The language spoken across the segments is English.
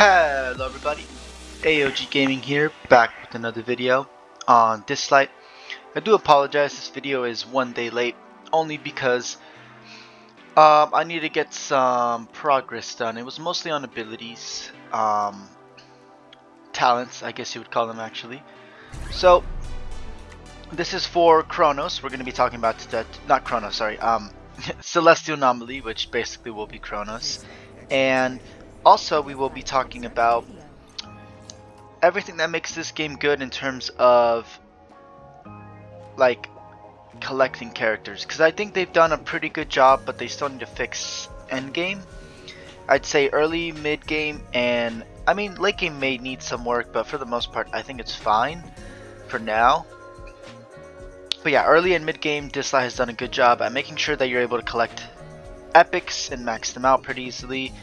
Hello everybody, AOG Gaming here, back with another video on Dislyte. I do apologize, this video is one day late, only because I need to get some progress done. It was mostly on abilities, talents, I guess you would call them actually. So, this is for Chronos. We're going to be talking about that, not Chronos, sorry, Celestial Anomaly, which basically will be Chronos. And also we will be talking about everything that makes this game good in terms of like collecting characters, because I think they've done a pretty good job, but they still need to fix endgame. I'd say early, mid game, and I mean late game may need some work, but for the most part I think it's fine for now. But yeah, early and mid game, Dislyte has done a good job at making sure that you're able to collect epics and max them out pretty easily,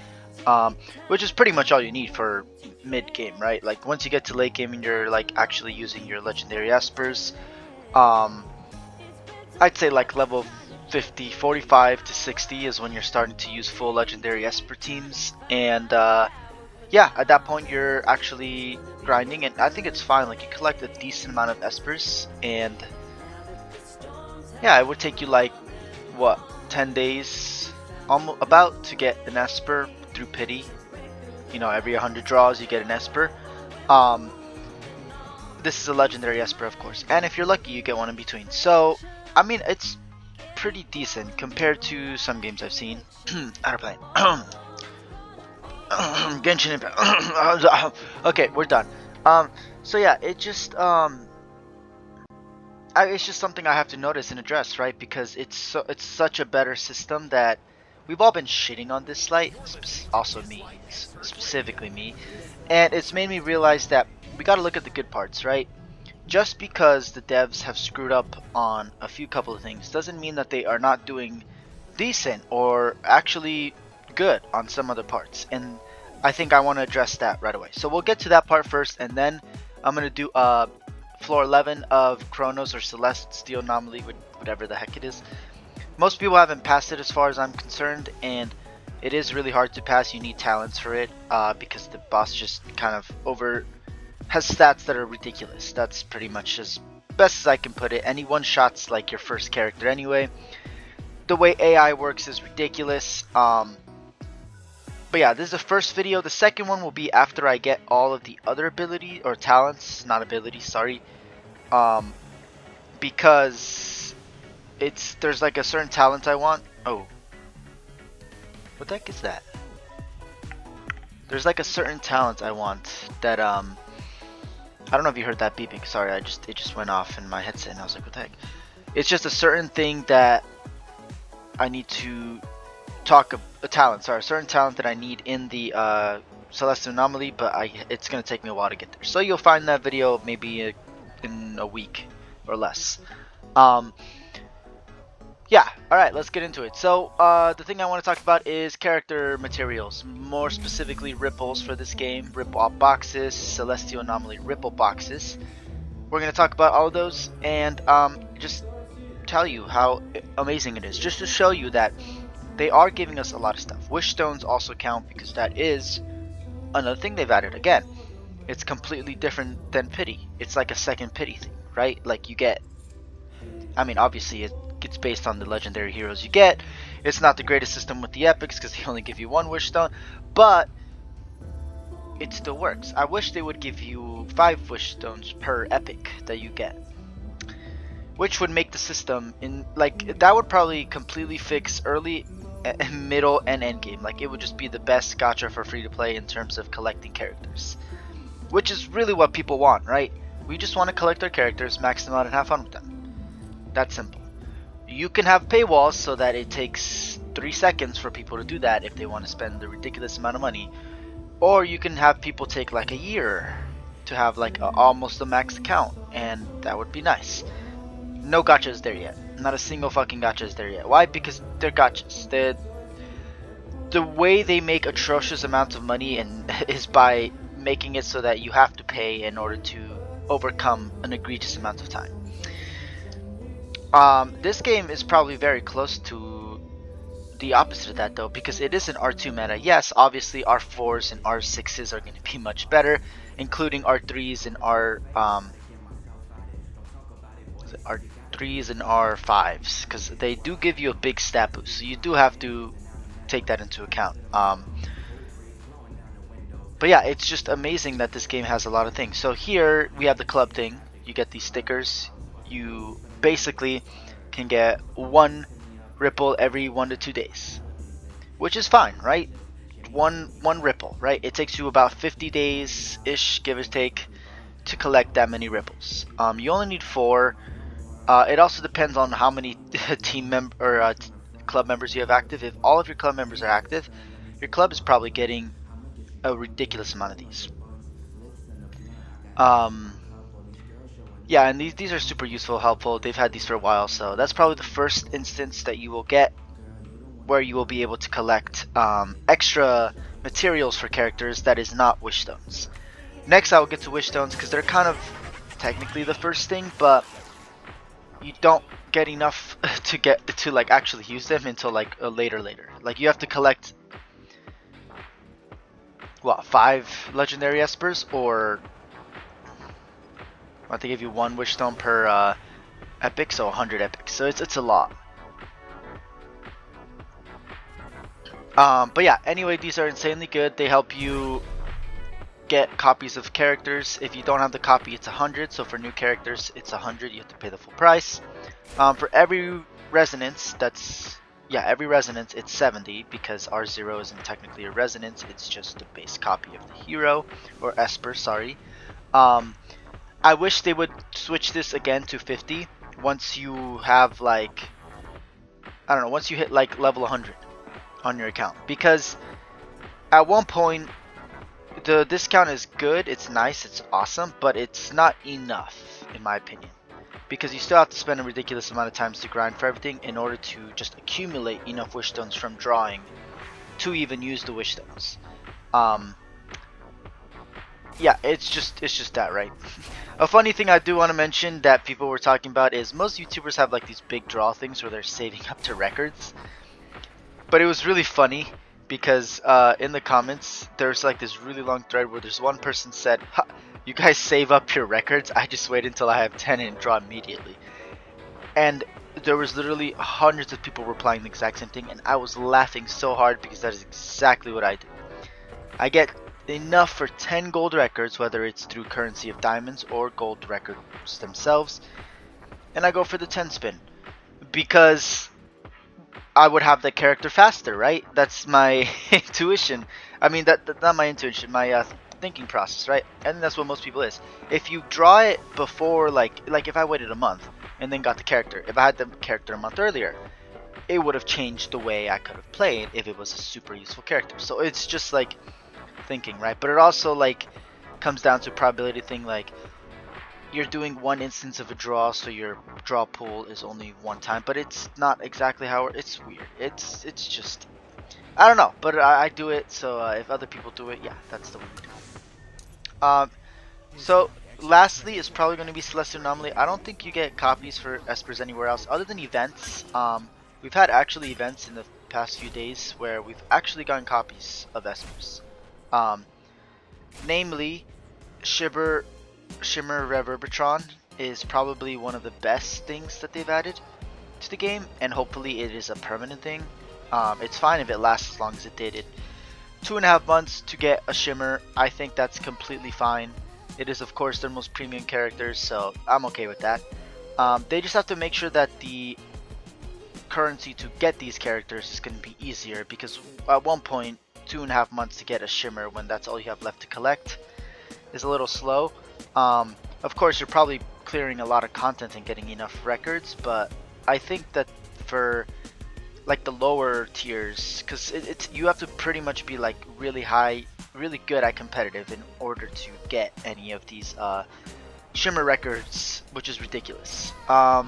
which is pretty much all you need for mid game, right? Like once you get to late game and you're like actually using your legendary espers, I'd say like level 50, 45 to 60 is when you're starting to use full legendary esper teams, and yeah, at that point you're actually grinding, and I think it's fine. Like you collect a decent amount of espers, and yeah, it would take you like what, 10 days almost about to get an esper through pity. You know, every 100 draws you get an esper. This is a legendary esper, of course, and if you're lucky you get one in between. So I mean, it's pretty decent compared to some games I've seen. Airplane. Genshin Impact. Okay, we're done. So yeah, it just it's just something I have to notice and address, right? Because it's such a better system that we've all been shitting on Dislyte, also me, specifically me, and it's made me realize that we got to look at the good parts, right? Just because the devs have screwed up on a few couple of things doesn't mean that they are not doing decent or actually good on some other parts, and I think I want to address that right away. So we'll get to that part first, and then I'm going to do floor 11 of Chronos or Celestial Anomaly, whatever the heck it is. Most people haven't passed it as far as I'm concerned, and it is really hard to pass. You need talents for it, because the boss just kind of has stats that are ridiculous. That's pretty much as best as I can put it. And he one-shots like your first character anyway. The way AI works is ridiculous. But yeah, this is the first video. The second one will be after I get all of the other ability or talents, not abilities, sorry. Because there's like a certain talent I want. Oh, what the heck is that? There's like a certain talent I want that I don't know if you heard that beeping. Sorry, it just went off in my headset and I was like, what the heck? It's just a certain thing that I need to talk a talent. Sorry, a certain talent that I need in the Celestial Anomaly, but it's gonna take me a while to get there. So you'll find that video maybe in a week or less. Yeah, alright, let's get into it. So, the thing I want to talk about is character materials. More specifically, ripples for this game. Ripple boxes, Celestial Anomaly ripple boxes. We're going to talk about all of those and just tell you how amazing it is. Just to show you that they are giving us a lot of stuff. Wish stones also count because that is another thing they've added. Again, it's completely different than pity. It's like a second pity thing, right? Like you get, I mean, obviously it's based on the legendary heroes you get. It's not the greatest system with the epics because they only give you one wish stone, but it still works. I wish they would give you 5 wish stones per epic that you get, which would make the system that would probably completely fix early, middle, and end game. Like it would just be the best gacha for free to play in terms of collecting characters, which is really what people want, right? We just want to collect our characters, max them out, and have fun with them. That's simple. You can have paywalls so that it takes 3 seconds for people to do that if they want to spend the ridiculous amount of money, or you can have people take like a year to have like almost a max account, and that would be nice. No gacha is there yet. Not a single fucking gacha is there yet. Why? Because they're gachas. The way they make atrocious amounts of money and is by making it so that you have to pay in order to overcome an egregious amount of time. This game is probably very close to the opposite of that though, because it is an R2 meta. Yes, obviously R4s and R6s are going to be much better, including R3s and R3s and R5s, because they do give you a big stat boost. So you do have to take that into account. But yeah, it's just amazing that this game has a lot of things. So here we have the club thing. You get these stickers. You basically can get one ripple every 1 to 2 days, which is fine, right? One ripple, right? It takes you about 50 days ish, give or take, to collect that many ripples. You only need 4. It also depends on how many club members you have active. If all of your club members are active, your club is probably getting a ridiculous amount of these. Yeah, and these are super useful, helpful. They've had these for a while, so that's probably the first instance that you will get where you will be able to collect extra materials for characters that is not wish stones. Next, I will get to wish stones because they're kind of technically the first thing, but you don't get enough to like actually use them until like later. Like you have to collect what, 5 legendary espers, or I think they give you 1 wish stone per epic, so 100 epics. So it's a lot. But yeah, anyway, these are insanely good. They help you get copies of characters. If you don't have the copy, it's 100. So for new characters, it's 100. You have to pay the full price. For every resonance, every resonance, it's 70, because R0 isn't technically a resonance. It's just a base copy of the hero, or Esper, sorry. I wish they would switch this again to 50 once you have like, I don't know, once you hit like level 100 on your account, because at one point the discount is good, it's nice, it's awesome, but it's not enough in my opinion, because you still have to spend a ridiculous amount of times to grind for everything in order to just accumulate enough wish stones from drawing to even use the wish stones. Yeah, it's just that, right? A funny thing I do want to mention that people were talking about is most YouTubers have like these big draw things where they're saving up to records. But it was really funny because in the comments there's like this really long thread where there's one person said, "You guys save up your records? I just wait until I have 10 and draw immediately." And there was literally hundreds of people replying the exact same thing, and I was laughing so hard because that is exactly what I do. I get enough for 10 gold records, whether it's through currency of diamonds or gold records themselves, and I go for the 10 spin because I would have the character faster, right? That's my intuition. I mean, that's not my intuition, my thinking process, right? And that's what most people is. If you draw it before, like if I waited a month and then got the character, if I had the character a month earlier, it would have changed the way I could have played if it was a super useful character. So it's just like thinking, right? But it also like comes down to a probability thing, like you're doing one instance of a draw, so your draw pool is only one time, but it's not exactly how it's weird. It's just, I don't know, but I do it, so if other people do it, yeah, that's the way we do it. So lastly is probably going to be Celestial Anomaly. I don't think you get copies for espers anywhere else other than events. We've had actually events in the past few days where we've actually gotten copies of espers. Namely, Shimmer Reverberatron is probably one of the best things that they've added to the game, and hopefully it is a permanent thing. It's fine if it lasts as long as it did. It 2.5 months to get a Shimmer, I think that's completely fine. It is of course their most premium characters, so I'm okay with that. They just have to make sure that the currency to get these characters is going to be easier, because at one point 2.5 months to get a Shimmer when that's all you have left to collect is a little slow. Of course you're probably clearing a lot of content and getting enough records, but I think that for like the lower tiers, because it's you have to pretty much be like really high, really good at competitive in order to get any of these Shimmer records, which is ridiculous. Yeah,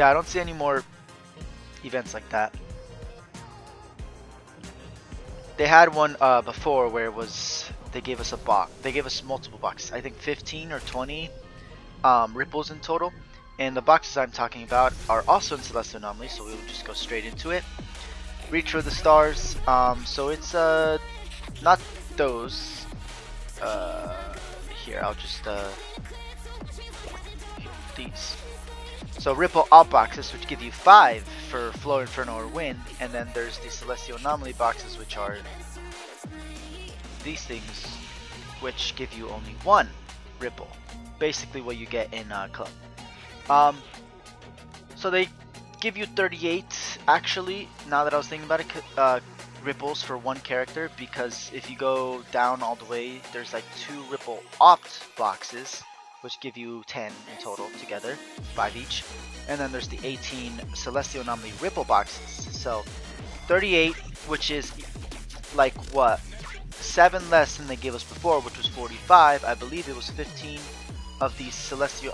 I don't see any more events like that. They had one before where it was, they gave us a box. They gave us multiple boxes. I think 15 or 20 ripples in total, And the boxes I'm talking about are also in Celestial Anomaly, so we will just go straight into it. Reach for the stars. So it's not those. Here, I'll just these. So Ripple Alt boxes, which give you 5 for Flow, Inferno, or Wind, and then there's the Celestial Anomaly boxes, which are these things, which give you only 1 Ripple. Basically what you get in Club. So they give you 38, actually, now that I was thinking about it, ripples for 1 character, because if you go down all the way, there's like 2 Ripple Opt boxes, which give you 10 in total together, 5 each. And then there's the 18 Celestial Anomaly Ripple boxes. So 38, which is like what? 7 less than they gave us before, which was 45. I believe it was 15 of these Celestial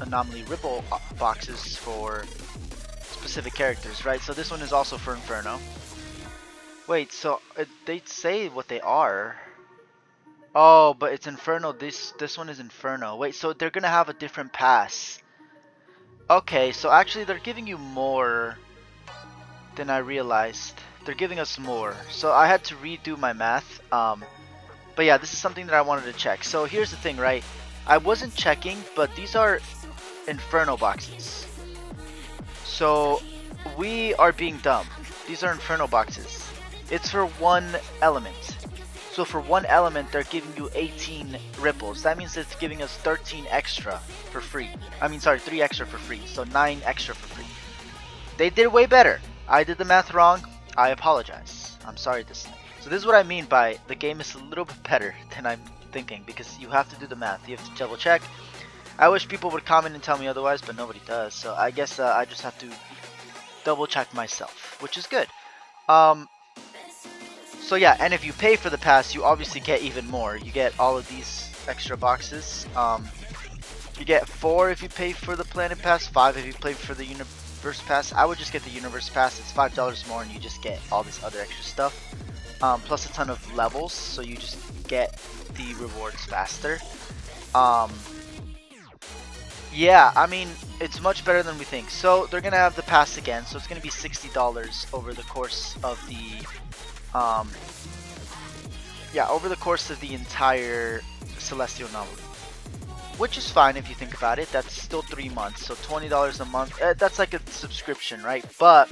Anomaly Ripple boxes for specific characters, right? So this one is also for Inferno. Wait, so they say what they are. Oh, but it's Inferno. This one is Inferno. Wait, so they're gonna have a different pass. Okay, so actually they're giving you more than I realized. They're giving us more. So I had to redo my math. But yeah, this is something that I wanted to check. So here's the thing, right? I wasn't checking, but these are Inferno boxes. So we are being dumb. These are Inferno boxes. It's for 1 element. So for 1 element, they're giving you 18 ripples. That means it's giving us 13 extra for free. I mean, sorry, 3 extra for free. So 9 extra for free. They did way better. I did the math wrong. I apologize. I'm sorry, Dislyte. So this is what I mean by the game is a little bit better than I'm thinking, because you have to do the math. You have to double check. I wish people would comment and tell me otherwise, but nobody does. So I guess I just have to double check myself, which is good. So yeah, and if you pay for the pass, you obviously get even more. You get all of these extra boxes. You get 4 if you pay for the Planet Pass, 5 if you pay for the Universe Pass. I would just get the Universe Pass. It's $5 more, and you just get all this other extra stuff. Plus a ton of levels, so you just get the rewards faster. Yeah, I mean, it's much better than we think. So they're gonna have the pass again, so it's gonna be $60 over the course of the over the course of the entire Celestial Anomaly, which is fine if you think about it. That's still 3 months, so $20 a month. That's like a subscription, right? But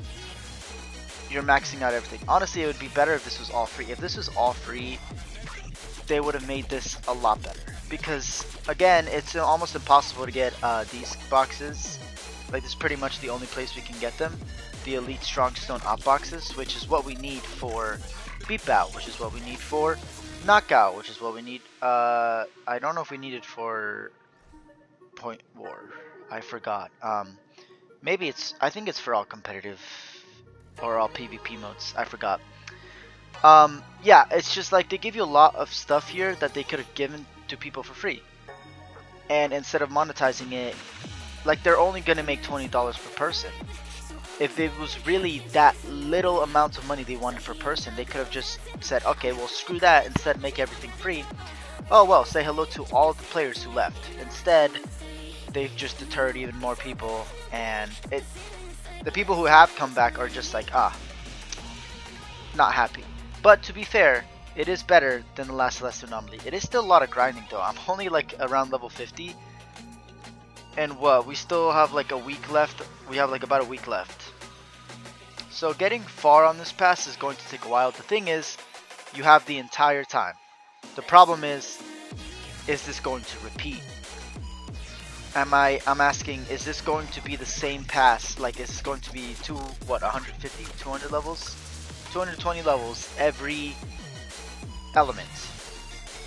you're maxing out everything. Honestly, it would be better if this was all free. If this was all free, they would have made this a lot better, because again, it's almost impossible to get these boxes. Like, this is pretty much the only place we can get them. The Elite Strongstone Op boxes, which is what we need for Beat Bout, which is what we need for Knockout, which is what we need. I don't know if we need it for Point War. I forgot. Maybe it's. I think it's for all competitive or all PvP modes. I forgot. Yeah, it's just like they give you a lot of stuff here that they could have given to people for free, and instead of monetizing it, like, they're only gonna make $20 per person. If it was really that little amount of money they wanted per person, they could have just said, okay, well, screw that, instead make everything free. Oh well, say hello to all the players who left. Instead, they've just deterred even more people, and the people who have come back are just like, not happy. But to be fair, it is better than the last Celestial Anomaly. It is still a lot of grinding though. I'm only like around level 50. And what, we still have like a week left. We have like about a week left. So getting far on this pass is going to take a while. The thing is, you have the entire time. The problem is this going to repeat? I'm asking, is this going to be the same pass? Like, is this going to be 150, 200 levels? 220 levels every element.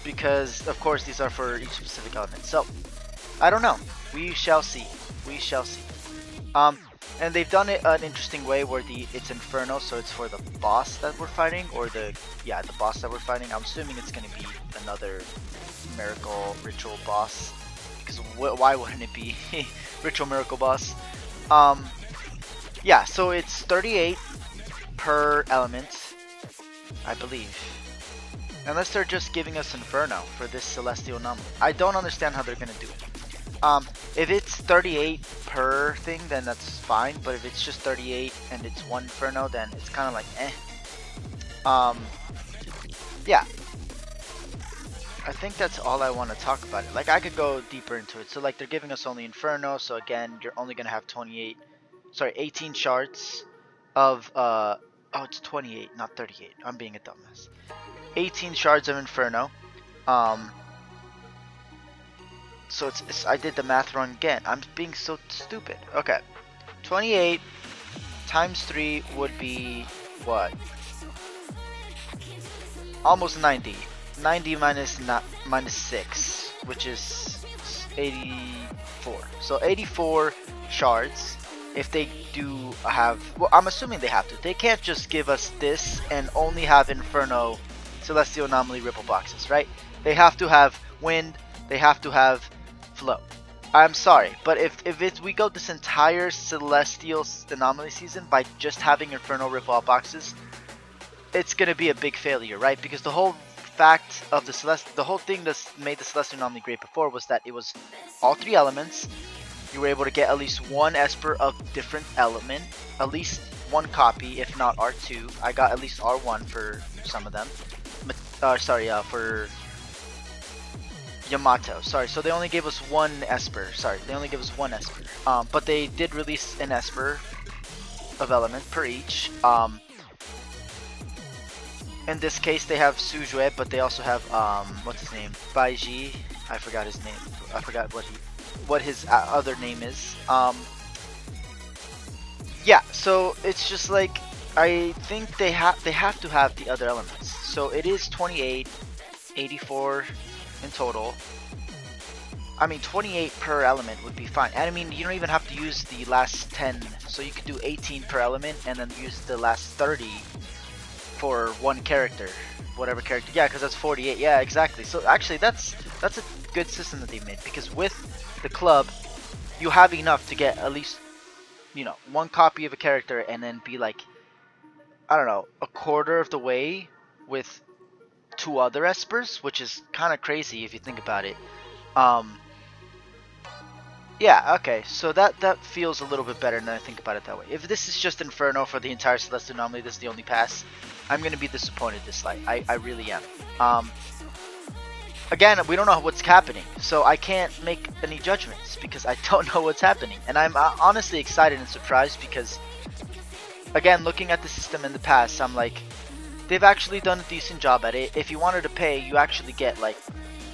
Because, of course, these are for each specific element. So, I don't know. We shall see. We shall see. And they've done it an interesting way where it's Inferno, so it's for the boss that we're fighting, or the boss that we're fighting. I'm assuming it's going to be another Miracle Ritual boss, because why wouldn't it be Ritual Miracle boss? Yeah, so it's 38 per element, I believe. Unless they're just giving us Inferno for this Celestial Anomaly. I don't understand how they're going to do it. If it's 38 per thing, then that's fine. But if it's just 38 and it's one Inferno, then it's kind of like eh. Yeah. I think that's all I want to talk about it. Like, I could go deeper into it. So, like, they're giving us only Inferno. So, again, you're only going to have 18 shards of, oh, it's 28, not 38. I'm being a dumbass. 18 shards of Inferno. So, I did the math wrong again. I'm being so stupid. Okay. 28 times 3 would be, what? Almost 90. 90 minus 6, which is 84. So 84 shards. If they do have, well, I'm assuming they have to. They can't just give us this and only have Inferno, Celestial Anomaly, Ripple boxes, right? They have to have Wind. They have to have Flow. I'm sorry, but if we go this entire Celestial Anomaly season by just having Inferno Ripple boxes, it's gonna be a big failure, right? Because the whole fact of the whole thing that made the Celestial Anomaly great before was that it was all 3 elements. You were able to get at least one Esper of different element, at least one copy, if not R2. I got at least R1 for some of them. For Yamato. Sorry, so they only gave us one Esper. But they did release an Esper of element per each. In this case, they have Sujue, but they also have what's his name? Baiji. I forgot his name. I forgot what his other name is. Yeah. So it's just like, I think they have to have the other elements. So it is 28, 84 in total. I mean, 28 per element would be fine. And I mean, you don't even have to use the last 10. So you could do 18 per element and then use the last 30 for one character, whatever character. Yeah, because that's 48. Yeah, exactly. So actually, that's a good system that they made, because with the club, you have enough to get at least, one copy of a character and then be like, I don't know, a quarter of the way with 2 other Espers, which is kind of crazy if you think about it. Yeah, okay, so that feels a little bit better than I think about it that way. If this is just Inferno for the entire Celestial Anomaly, this is the only pass, I'm going to be disappointed this Dislyte. I really am. Again, we don't know what's happening, so I can't make any judgments because I don't know what's happening. And I'm honestly excited and surprised because, again, looking at the system in the past, I'm like, they've actually done a decent job at it. If you wanted to pay, you actually get like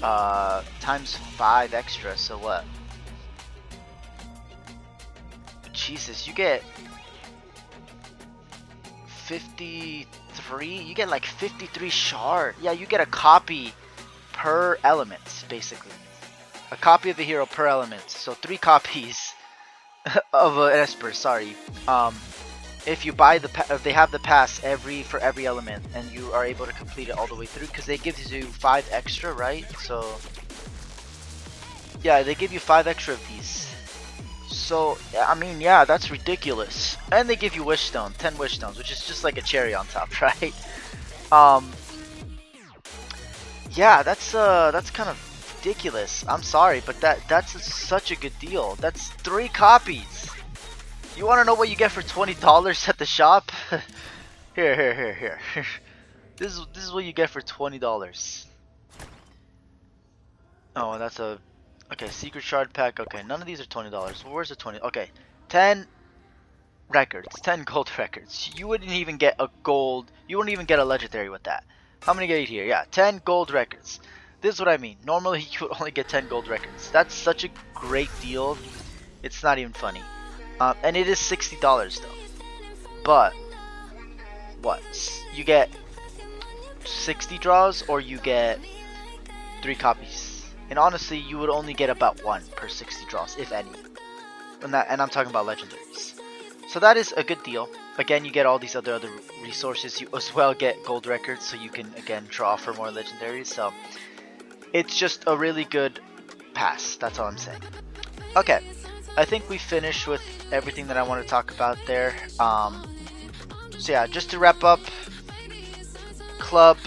times 5 extra, so what? Jesus, you get 53, you get like 53 shard. Yeah, you get a copy per element, basically. A copy of a hero per element. So 3 copies of an Esper, sorry. If you buy if they have the pass for every element, and you are able to complete it all the way through, because they give you 5 extra, right? So yeah, they give you 5 extra of these. So, I mean, yeah, that's ridiculous. And they give you Wish Stone, 10 Wish Stones, which is just like a cherry on top, right? Yeah, that's kind of ridiculous. I'm sorry, but that's such a good deal. That's 3 copies. You want to know what you get for $20 at the shop? Here. This is what you get for $20. Oh, and that's a... Okay, secret shard pack. Okay, none of these are $20. Well, where's the 20? Okay, 10 records, 10 gold records. You wouldn't even get a gold. You wouldn't even get a legendary with that. How many get here? Yeah, 10 gold records. This is what I mean. Normally, you would only get 10 gold records. That's such a great deal. It's not even funny. And it is $60 though. But what? You get 60 draws, or you get 3 copies. And honestly, you would only get about 1 per 60 draws, if any. And I'm talking about legendaries. So that is a good deal. Again, you get all these other resources. You as well get gold records, so you can again draw for more legendaries. So it's just a really good pass. That's all I'm saying. Okay, I think we finished with everything that I want to talk about there. So yeah, just to wrap up, Club,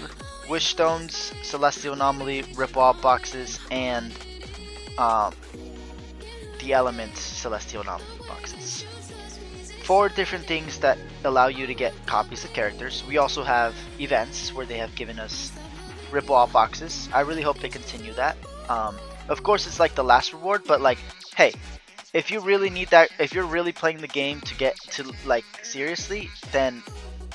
Wish Stones, Celestial Anomaly, Ripple boxes, and the element Celestial Anomaly boxes. 4 different things that allow you to get copies of characters. We also have events where they have given us ripple off boxes. I really hope they continue that. Of course, it's like the last reward, but like, hey, if you really need that, if you're really playing the game to get to like seriously, then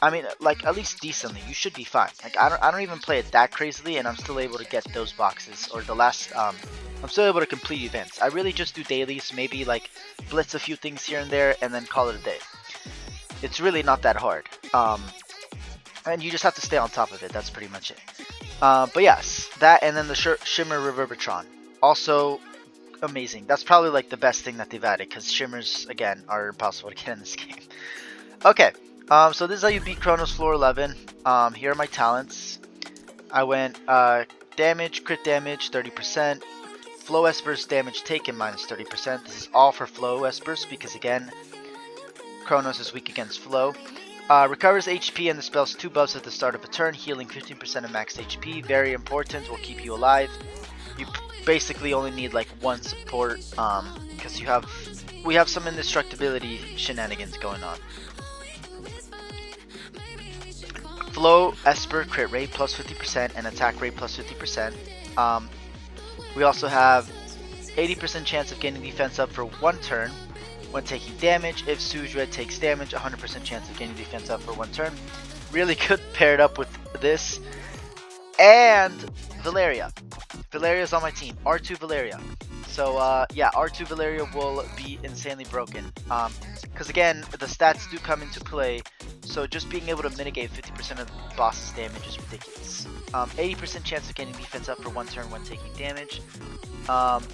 I mean, like at least decently, you should be fine. Like I don't even play it that crazily, and I'm still able to get those boxes or the last. I'm still able to complete events. I really just do dailies, maybe like blitz a few things here and there, and then call it a day. It's really not that hard. And you just have to stay on top of it. That's pretty much it. But yes, that and then the Shimmer Reverberatron. Also amazing. That's probably like the best thing that they've added because Shimmers, again, are impossible to get in this game. Okay, so this is how you beat Chronos Floor 11. Here are my talents. I went damage, crit damage, 30%. Flow Espers damage taken minus 30%. This is all for Flow Espers because, again, Chronos is weak against Flow. Recovers HP and dispels 2 buffs at the start of a turn, healing 15% of max HP. Very important, will keep you alive. You basically only need like 1 support because we have some indestructibility shenanigans going on. Flow Esper crit rate plus 50% and attack rate plus 50%. We also have 80% chance of getting defense up for 1 turn when taking damage. If Sujred takes damage, 100% chance of getting defense up for 1 turn. Really good paired up with this. And Valeria. Valeria's on my team. R2 Valeria. So yeah, R2 Valeria will be insanely broken. Because again, the stats do come into play. So just being able to mitigate 50% of the boss's damage is ridiculous. 80% chance of getting defense up for 1 turn when taking damage. Sorry,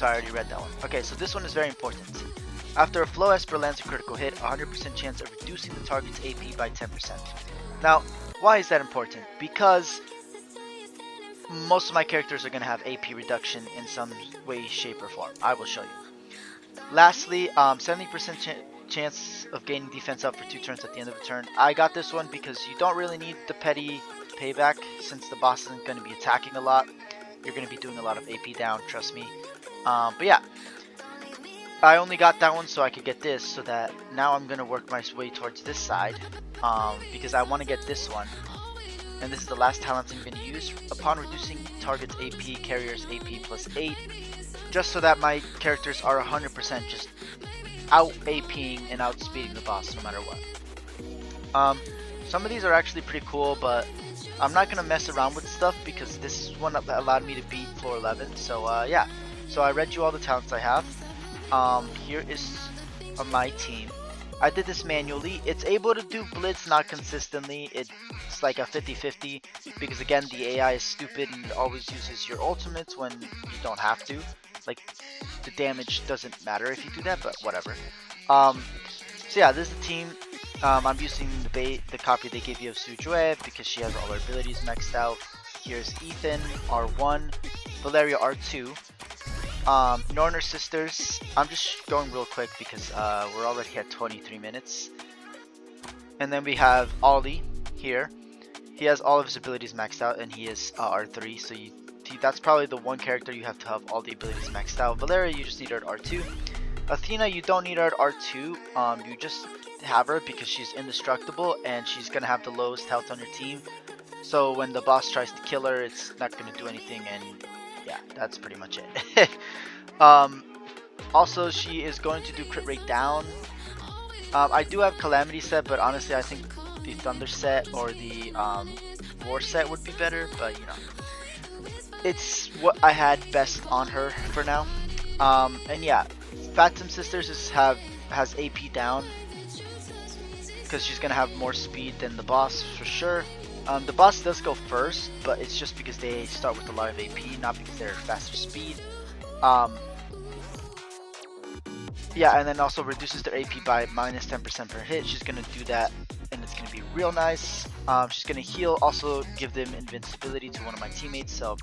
I already read that one. Okay, so this one is very important. After a Flow Esper lands a critical hit, 100% chance of reducing the target's AP by 10%. Now, why is that important? Because most of my characters are going to have AP reduction in some way, shape, or form. I will show you. Lastly, 70% chance of gaining defense up for 2 turns at the end of a turn. I got this one because you don't really need the petty payback since the boss isn't going to be attacking a lot. You're going to be doing a lot of AP down, trust me. But yeah. I only got that one so I could get this, so that now I'm going to work my way towards this side, because I want to get this one. And this is the last talent I'm going to use. Upon reducing target's AP, carrier's AP plus 8, just so that my characters are 100% just out APing and outspeeding the boss no matter what. Some of these are actually pretty cool, but I'm not going to mess around with stuff because this is one that allowed me to beat floor 11. So yeah, so I read you all the talents I have. Here is my team. I did this manually. It's able to do blitz, not consistently. It's like a 50-50 because again the AI is stupid and it always uses your ultimates when you don't have to. Like the damage doesn't matter if you do that, but whatever. So yeah, this is the team. I'm using the copy they gave you of Sujue because she has all her abilities maxed out. Here's Ethan, R1, Valeria, R2. Norner Sisters, I'm just going real quick because we're already at 23 minutes. And then we have Ollie here. He has all of his abilities maxed out and he is R3, so that's probably the one character you have to have all the abilities maxed out. Valeria, you just need her at R2. Athena, you don't need her at R2, you just have her because she's indestructible and she's going to have the lowest health on your team. So when the boss tries to kill her, it's not going to do anything, and yeah, that's pretty much it. Also, she is going to do crit rate down. I do have Calamity set, but honestly I think the Thunder set or the War set would be better, but you know, it's what I had best on her for now. And yeah, Phantom Sisters has AP down because she's gonna have more speed than the boss for sure. The boss does go first, but it's just because they start with a lot of AP, not because they're faster speed. Yeah, and then also reduces their AP by minus 10% per hit. She's gonna do that, and it's gonna be real nice. She's gonna heal, also give them invincibility to one of my teammates, so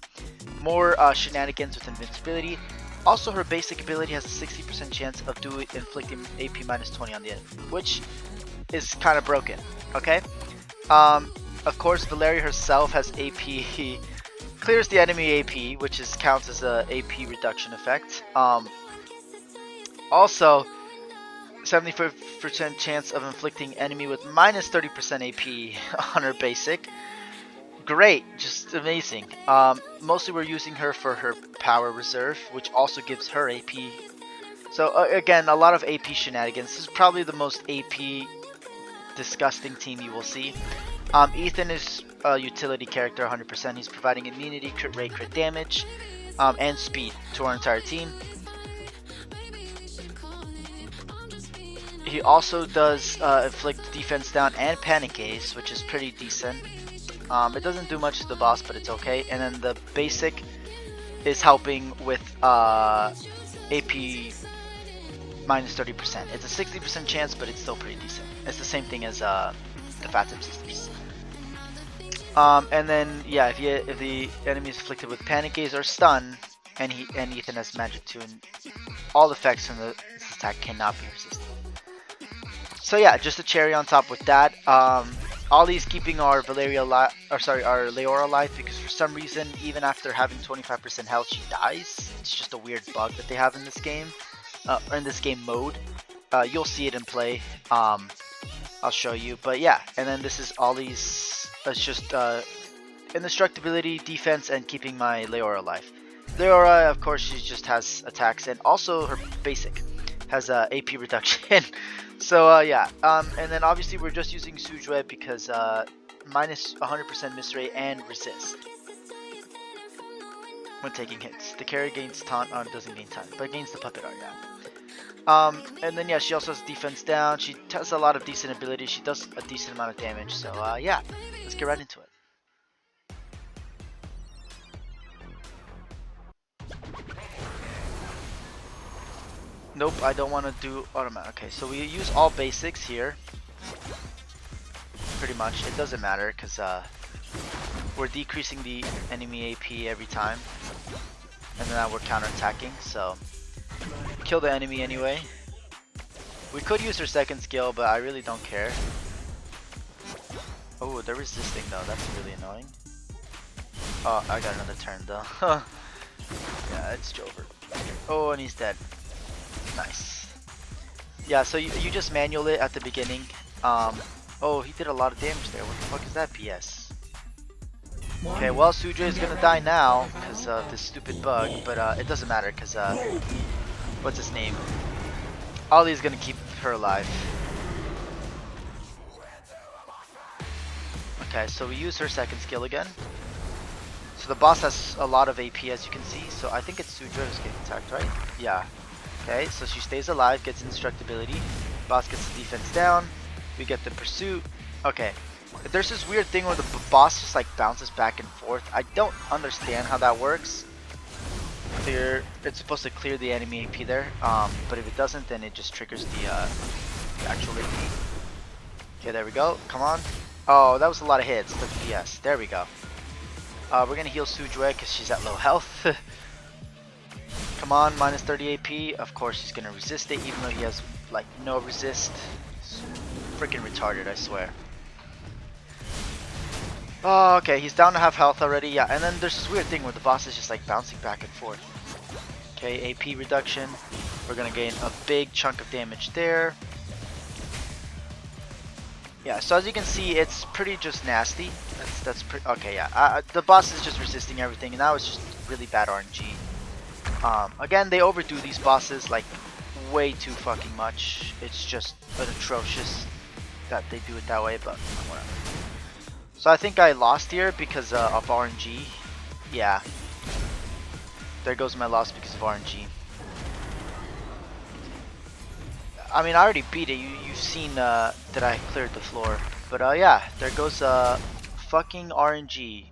more shenanigans with invincibility. Also, her basic ability has a 60% chance of inflicting AP minus 20 on the enemy, which is kind of broken. Okay. Of course, Valeria herself has AP, clears the enemy AP, which counts as a AP reduction effect. Also, 75% chance of inflicting enemy with minus 30% AP on her basic. Great, just amazing. Mostly we're using her for her power reserve, which also gives her AP. So again, a lot of AP shenanigans. This is probably the most AP disgusting team you will see. Ethan is a utility character 100%. He's providing immunity, crit rate, crit damage, and speed to our entire team. He also does inflict defense down and panic gaze, which is pretty decent. It doesn't do much to the boss, but it's okay. And then the basic is helping with AP minus 30%. It's a 60% chance, but it's still pretty decent. It's the same thing as the Phantom Sisters. And then yeah, if the enemy is afflicted with panic gaze or stun, and Ethan has magic too, and all effects from this attack cannot be resisted. So yeah, just a cherry on top with that. Ollie's keeping our our Leora alive because for some reason, even after having 25% health, she dies. It's just a weird bug that they have in this game, or in this game mode. You'll see it in play. I'll show you. But yeah, and then this is Ollie's. It's just indestructibility, defense, and keeping my Leora alive. Leora, of course, she just has attacks, and also her basic has AP reduction. So yeah, and then obviously we're just using Sujue because minus 100% miss rate and resist when taking hits. The carry gains taunt, doesn't gain taunt, but gains the puppet art, yeah. And then yeah, she also has defense down. She has a lot of decent abilities. She does a decent amount of damage. So yeah, let's get right into it. Nope, I don't want to do automatic. Okay, so we use all basics here. Pretty much, it doesn't matter because we're decreasing the enemy AP every time, and then we're counterattacking. So kill the enemy anyway. We could use her second skill, but I really don't care. Oh, they're resisting though. That's really annoying. Oh, I got another turn though. Yeah, it's Jover. Oh, and he's dead. Nice. Yeah, so you just manual it at the beginning. Oh, he did a lot of damage there. What the fuck is that BS? Okay, well, Sujue is gonna die now because of this stupid bug, but it doesn't matter because what's his name? Ollie's gonna keep her alive. Okay, so we use her second skill again. So the boss has a lot of AP, as you can see. So I think it's Sujue who's getting attacked, right? Yeah. Okay, so she stays alive, gets indestructibility. Boss gets the defense down. We get the pursuit. Okay. There's this weird thing where the boss just like bounces back and forth. I don't understand how that works. It's supposed to clear the enemy AP there. But if it doesn't, then it just triggers the actual AP. Okay, there we go. Come on. Oh, that was a lot of hits. Look, yes, there we go. We're gonna heal Sujue because she's at low health. Come on, minus 30 AP. Of course he's gonna resist it, even though he has like no resist. It's freaking retarded, I swear. Oh, okay, he's down to half health already. Yeah, and then there's this weird thing where the boss is just like bouncing back and forth. Okay, AP reduction. We're gonna gain a big chunk of damage there. Yeah, so as you can see, it's pretty just nasty. That's pretty okay. Yeah, the boss is just resisting everything, and that was just really bad RNG. Again, they overdo these bosses like way too fucking much. It's just atrocious that they do it that way, but whatever. So I think I lost here because of RNG. Yeah. There goes my loss because of RNG. I mean, I already beat it. You've seen that I cleared the floor. But yeah, there goes fucking RNG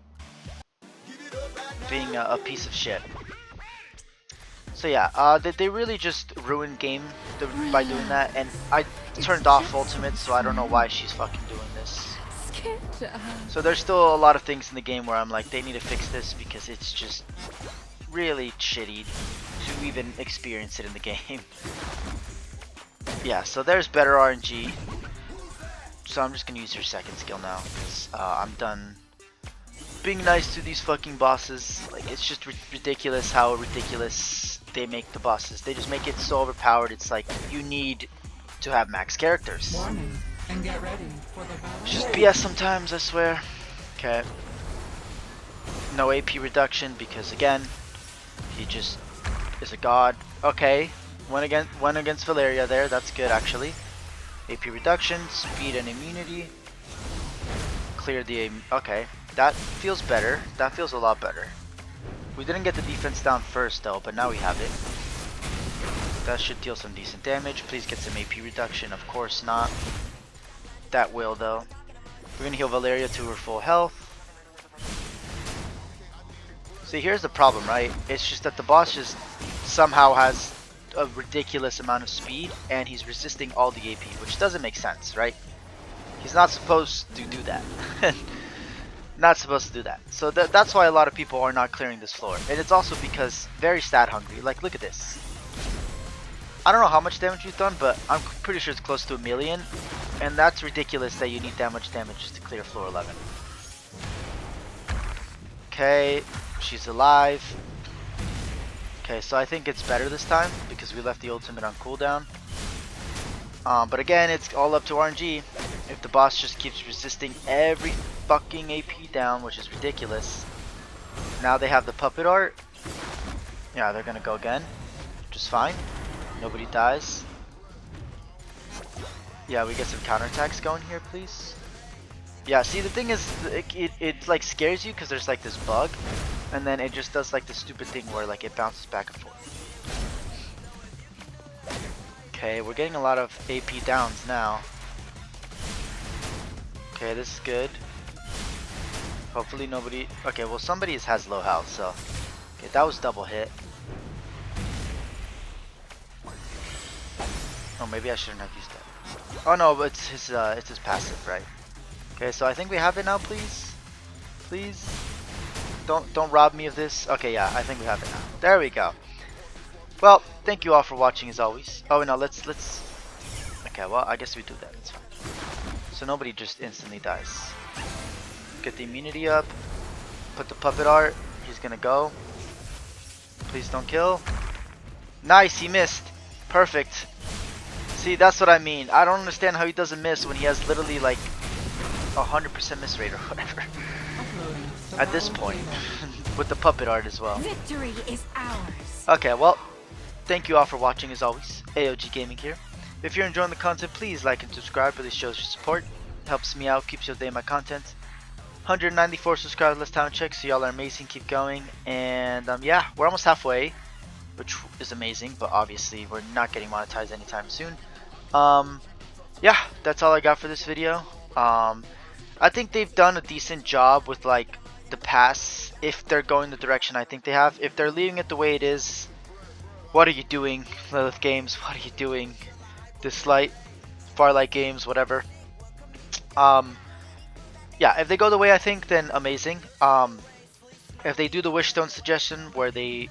being a piece of shit. So yeah, they really just ruined game by doing that, and I turned off ultimate, so I don't know why she's fucking doing this. So there's still a lot of things in the game where I'm like, they need to fix this because it's just really shitty to even experience it in the game. Yeah, so there's better RNG. So I'm just gonna use her second skill now because I'm done being nice to these fucking bosses. Like, it's just ridiculous how ridiculous they make the bosses. They just make it so overpowered. It's like you need to have max characters. Warning, and get ready for the battle. It's just BS sometimes, I swear. Okay. No AP reduction because again, he just is a god. Okay. Went against Valeria there. That's good actually. AP reduction, speed and immunity. Clear the okay. That feels better. That feels a lot better. We didn't get the defense down first though, but now we have it. That should deal some decent damage. Please get some AP reduction. Of course not. That will though. We're gonna heal Valeria to her full health. See, here's the problem, right? It's just that the boss just somehow has a ridiculous amount of speed and he's resisting all the AP, which doesn't make sense, right? He's not supposed to do that. Not supposed to do that. So that's why a lot of people are not clearing this floor. And it's also because very stat hungry. Like, look at this. I don't know how much damage you've done, but I'm pretty sure it's close to 1,000,000. And that's ridiculous that you need that much damage just to clear floor 11. Okay, she's alive. Okay, so I think it's better this time because we left the ultimate on cooldown. But again, it's all up to RNG. If the boss just keeps resisting every fucking AP down, which is ridiculous. Now they have the puppet art. Yeah, they're gonna go again. Just fine. Nobody dies. Yeah, we get some counterattacks going here, please. Yeah, see, the thing is, it like scares you because there's like this bug, and then it just does like this stupid thing where like it bounces back and forth. Okay, we're getting a lot of AP downs now. Okay, this is good. Hopefully nobody... Okay, well somebody has low health, so... Okay, that was double hit. Oh, maybe I shouldn't have used that. Oh no, but it's his passive, right? Okay, so I think we have it now, please. Please. Don't rob me of this. Okay, yeah, I think we have it now. There we go. Well, thank you all for watching as always. Oh no, let's okay, well, I guess we do that. It's fine. So nobody just instantly dies. Get the immunity up. Put the puppet art. He's gonna go. Please don't kill. Nice, he missed. Perfect. See, that's what I mean. I don't understand how he doesn't miss when he has literally like 100% miss rate or whatever. At this point, with the puppet art as well. Victory is ours. Okay, well, thank you all for watching as always. AOG Gaming here. If you're enjoying the content, please like and subscribe. Really shows your support. Helps me out, keeps you updated my content. 194 subscribers last time I checked, so y'all are amazing. Keep going. And yeah, we're almost halfway, which is amazing, but obviously we're not getting monetized anytime soon. Yeah, that's all I got for this video. I think they've done a decent job with like the pass, if they're going the direction I think they have. If they're leaving it the way it is, what are you doing, Lilith Games? What are you doing? Dislyte, Farlight Games, whatever. Yeah, if they go the way I think, then amazing. If they do the Wishstone suggestion where they,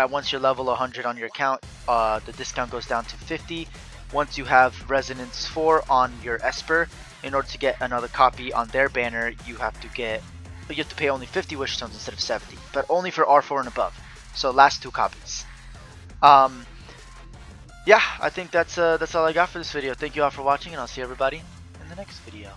once you're level 100 on your account, the discount goes down to 50. Once you have Resonance 4 on your Esper, in order to get another copy on their banner, you have to pay only 50 Wishstones instead of 70, but only for R4 and above. So last 2 copies. Yeah, I think that's all I got for this video. Thank you all for watching, and I'll see everybody in the next video.